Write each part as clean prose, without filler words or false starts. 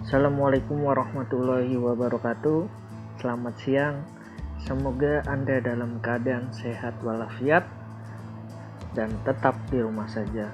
Assalamualaikum warahmatullahi wabarakatuh. Selamat siang. Semoga Anda dalam keadaan sehat walafiat dan tetap di rumah saja.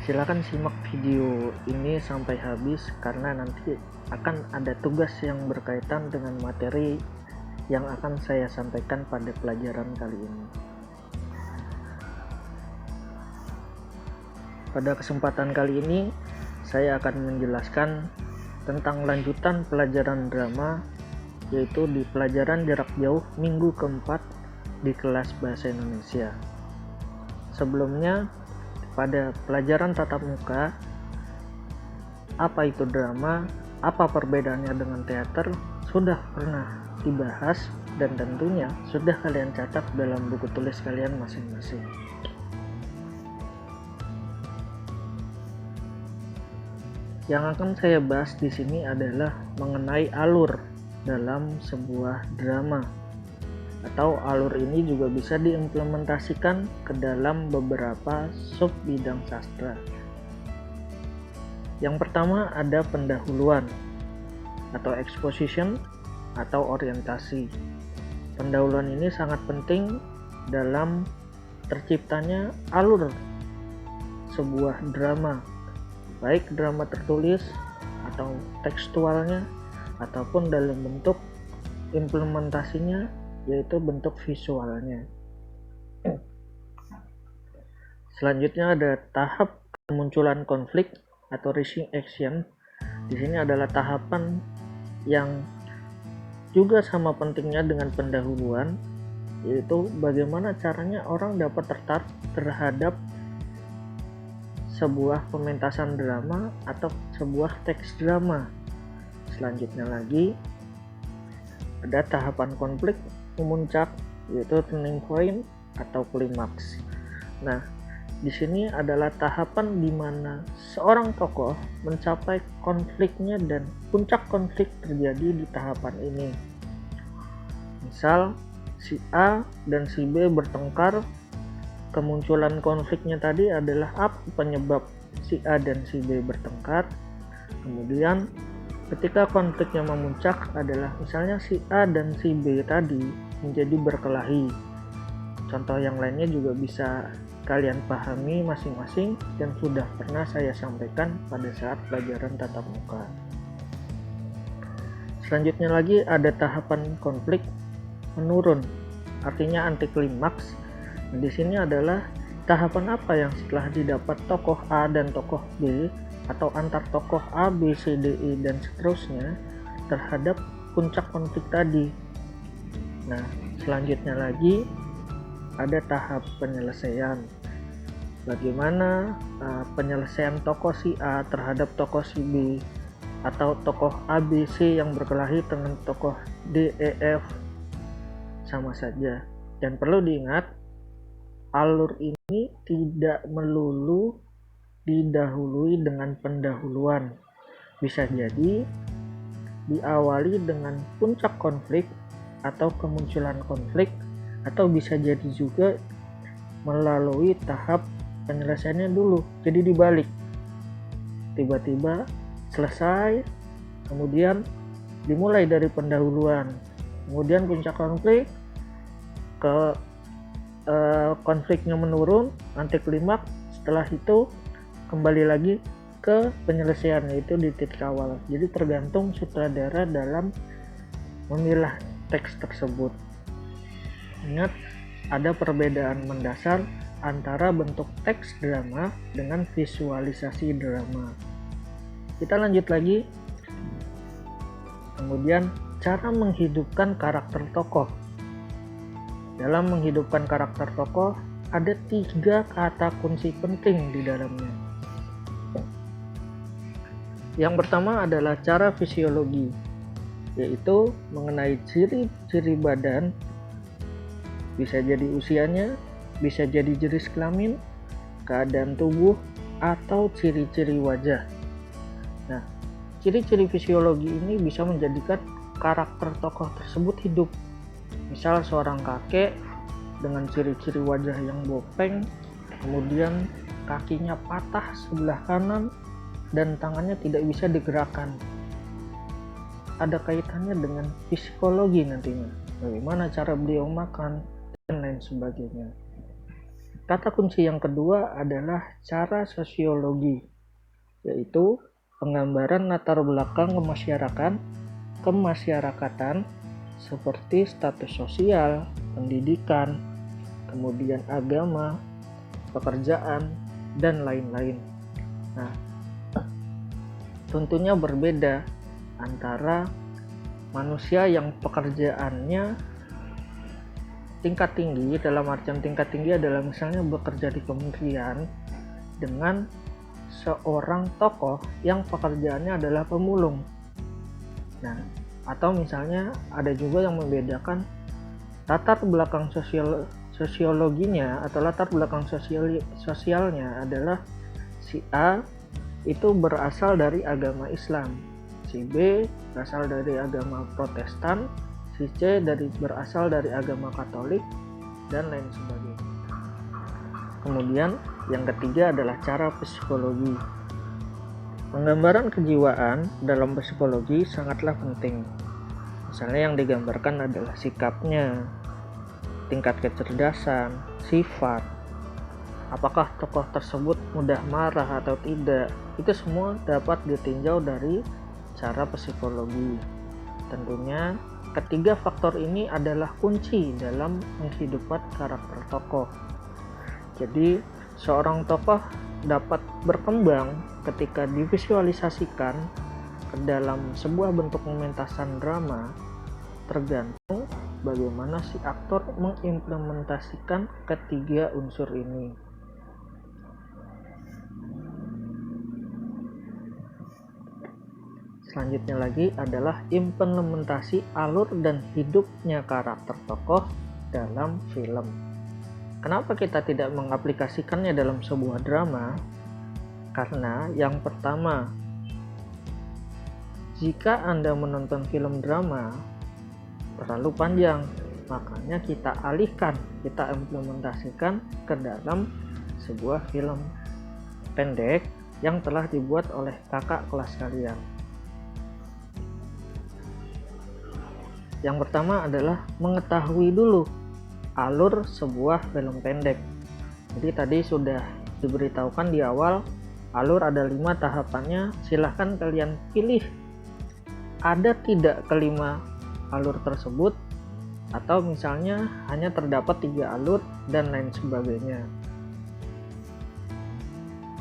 Silakan simak video ini sampai habis karena nanti akan ada tugas yang berkaitan dengan materi yang akan saya sampaikan pada pelajaran kali ini. Pada kesempatan kali ini, saya akan menjelaskan tentang lanjutan pelajaran drama, yaitu di pelajaran jarak jauh minggu keempat di kelas Bahasa Indonesia. Sebelumnya, pada pelajaran tatap muka, apa itu drama, apa perbedaannya dengan teater, sudah pernah dibahas dan tentunya sudah kalian catat dalam buku tulis kalian masing-masing. Yang akan saya bahas di sini adalah mengenai alur dalam sebuah drama, atau alur ini juga bisa diimplementasikan ke dalam beberapa sub bidang sastra. Yang pertama ada pendahuluan atau exposition atau orientasi. Pendahuluan ini sangat penting dalam terciptanya alur sebuah drama, baik drama tertulis atau tekstualnya ataupun dalam bentuk implementasinya, yaitu bentuk visualnya. Selanjutnya ada tahap kemunculan konflik atau rising action. Di sini adalah tahapan yang juga sama pentingnya dengan pendahuluan, yaitu bagaimana caranya orang dapat tertarik terhadap sebuah pementasan drama atau sebuah teks drama. Selanjutnya lagi ada tahapan konflik memuncak, yaitu turning point atau klimaks. Nah, di sini adalah tahapan di mana seorang tokoh mencapai konfliknya dan puncak konflik terjadi di tahapan ini. Misal si A dan si B bertengkar. Kemunculan konfliknya tadi adalah apa penyebab si A dan si B bertengkar. Kemudian ketika konfliknya memuncak adalah misalnya si A dan si B tadi menjadi berkelahi. Contoh yang lainnya juga bisa kalian pahami masing-masing dan sudah pernah saya sampaikan pada saat pelajaran tatap muka. Selanjutnya lagi ada tahapan konflik menurun, artinya anti klimaks. Di sini adalah tahapan apa yang setelah didapat tokoh A dan tokoh B atau antar tokoh A, B, C, D, E dan seterusnya terhadap puncak konflik tadi. Nah, selanjutnya lagi ada tahap penyelesaian. Bagaimana penyelesaian tokoh si A terhadap tokoh si B atau tokoh A, B, C yang berkelahi dengan tokoh D, E, F sama saja. Dan perlu diingat, alur ini tidak melulu didahului dengan pendahuluan. Bisa jadi diawali dengan puncak konflik atau kemunculan konflik, atau bisa jadi juga melalui tahap penyelesaiannya dulu. Jadi dibalik, tiba-tiba selesai, kemudian dimulai dari pendahuluan, kemudian puncak konflik ke konfliknya menurun, anti klimaks. Setelah itu kembali lagi ke penyelesaian, yaitu di titik awal. Jadi tergantung sutradara dalam memilah teks tersebut. Ingat, ada perbedaan mendasar antara bentuk teks drama dengan visualisasi drama. Kita lanjut lagi. Kemudian cara menghidupkan karakter tokoh. Dalam menghidupkan karakter tokoh, ada 3 kata kunci penting di dalamnya. Yang pertama adalah cara fisiologi, yaitu mengenai ciri-ciri badan, bisa jadi usianya, bisa jadi jenis kelamin, keadaan tubuh, atau ciri-ciri wajah. Nah, ciri-ciri fisiologi ini bisa menjadikan karakter tokoh tersebut hidup. Misal seorang kakek dengan ciri-ciri wajah yang bopeng, kemudian kakinya patah sebelah kanan, dan tangannya tidak bisa digerakkan. Ada kaitannya dengan psikologi nantinya, bagaimana cara beliau makan dan lain sebagainya. Kata kunci yang kedua adalah cara sosiologi, yaitu penggambaran latar belakang kemasyarakatan seperti status sosial, pendidikan, kemudian agama, pekerjaan, dan lain-lain. Nah, tentunya berbeda antara manusia yang pekerjaannya tingkat tinggi, dalam artian tingkat tinggi adalah misalnya bekerja di kementerian, dengan seorang tokoh yang pekerjaannya adalah pemulung. Nah, atau misalnya ada juga yang membedakan latar belakang sosiologinya atau latar belakang sosialnya adalah si A itu berasal dari agama Islam, si B berasal dari agama Protestan, si C berasal dari agama Katolik, dan lain sebagainya. Kemudian yang ketiga adalah cara psikologi. Penggambaran kejiwaan dalam psikologi sangatlah penting. Misalnya yang digambarkan adalah sikapnya, tingkat kecerdasan, sifat, apakah tokoh tersebut mudah marah atau tidak. Itu semua dapat ditinjau dari cara psikologi. Tentunya ketiga faktor ini adalah kunci dalam menghidupkan karakter tokoh. Jadi seorang tokoh dapat berkembang ketika divisualisasikan ke dalam sebuah bentuk pementasan drama, tergantung bagaimana si aktor mengimplementasikan ketiga unsur ini. Selanjutnya lagi adalah implementasi alur dan hidupnya karakter tokoh dalam film. Kenapa kita tidak mengaplikasikannya dalam sebuah drama? Karena yang pertama, jika Anda menonton film drama terlalu panjang, makanya kita alihkan, kita implementasikan ke dalam sebuah film pendek yang telah dibuat oleh kakak kelas kalian. Yang pertama adalah mengetahui dulu alur sebuah film pendek. Jadi tadi sudah diberitahukan di awal, alur ada 5 tahapannya. Silahkan kalian pilih ada tidak kelima alur tersebut, atau misalnya hanya terdapat 3 alur dan lain sebagainya.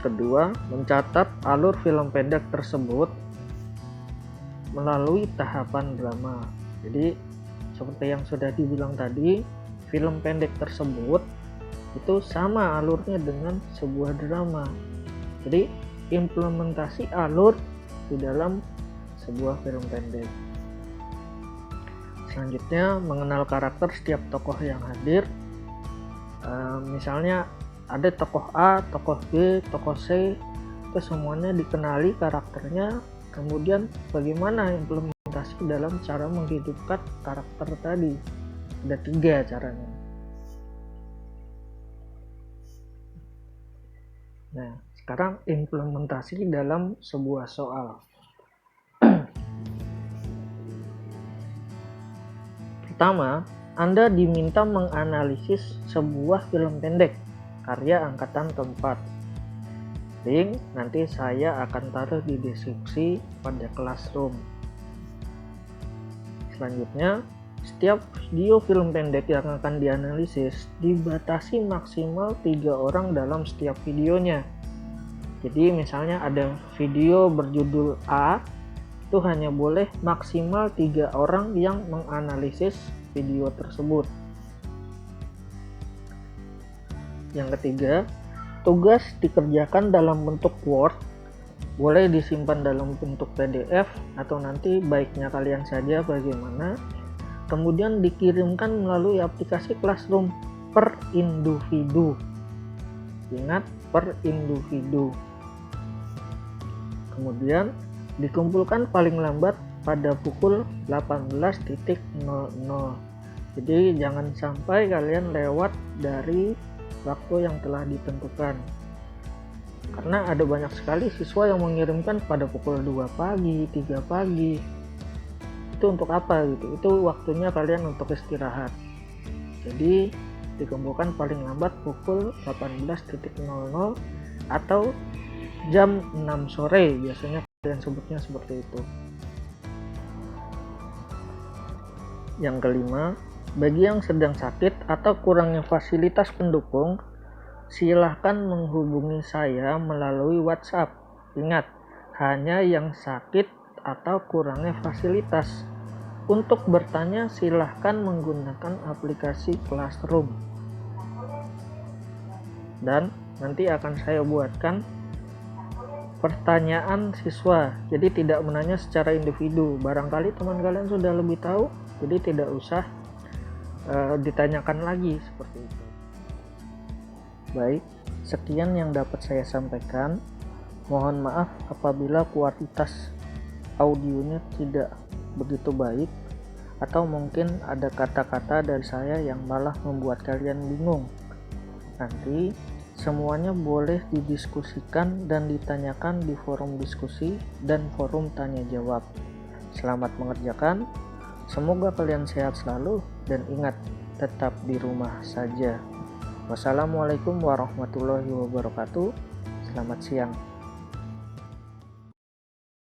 Kedua, mencatat alur film pendek tersebut melalui tahapan drama. Jadi seperti yang sudah dibilang tadi, film pendek tersebut itu sama alurnya dengan sebuah drama. Jadi implementasi alur di dalam sebuah film pendek. Selanjutnya, mengenal karakter setiap tokoh yang hadir. Misalnya ada tokoh A, tokoh B, tokoh C, itu semuanya dikenali karakternya. Kemudian bagaimana implementasi dalam cara menghidupkan karakter tadi. Ada 3 caranya. Nah, sekarang implementasi dalam sebuah soal. Pertama, Anda diminta menganalisis sebuah film pendek karya angkatan keempat. Link nanti saya akan taruh di deskripsi pada Classroom. Selanjutnya, setiap video film pendek yang akan dianalisis dibatasi maksimal 3 orang dalam setiap videonya. Jadi misalnya ada video berjudul A, itu hanya boleh maksimal 3 orang yang menganalisis video tersebut. Yang ketiga, tugas dikerjakan dalam bentuk Word, boleh disimpan dalam bentuk PDF atau nanti baiknya kalian saja bagaimana. Kemudian dikirimkan melalui aplikasi Classroom per individu. Ingat, per individu. Kemudian dikumpulkan paling lambat pada pukul 18.00. Jadi jangan sampai kalian lewat dari waktu yang telah ditentukan. Karena ada banyak sekali siswa yang mengirimkan pada pukul 2 pagi, 3 pagi. Itu untuk apa gitu? Itu waktunya kalian untuk istirahat. Jadi dikumpulkan paling lambat pukul 18.00 atau jam 6 sore, biasanya kalian sebutnya seperti itu. Yang kelima, bagi yang sedang sakit atau kurangnya fasilitas pendukung, silahkan menghubungi saya melalui WhatsApp. Ingat, hanya yang sakit atau kurangnya fasilitas. Untuk bertanya silahkan menggunakan aplikasi Classroom. Dan nanti akan saya buatkan pertanyaan siswa. Jadi tidak menanya secara individu. Barangkali teman kalian sudah lebih tahu, jadi tidak usah ditanyakan lagi seperti itu. Baik, sekian yang dapat saya sampaikan. Mohon maaf apabila kualitas audionya tidak begitu baik, atau mungkin ada kata-kata dari saya yang malah membuat kalian bingung. Nanti semuanya boleh didiskusikan dan ditanyakan di forum diskusi dan forum tanya jawab. Selamat mengerjakan. Semoga kalian sehat selalu dan ingat, tetap di rumah saja. Wassalamualaikum warahmatullahi wabarakatuh. Selamat siang.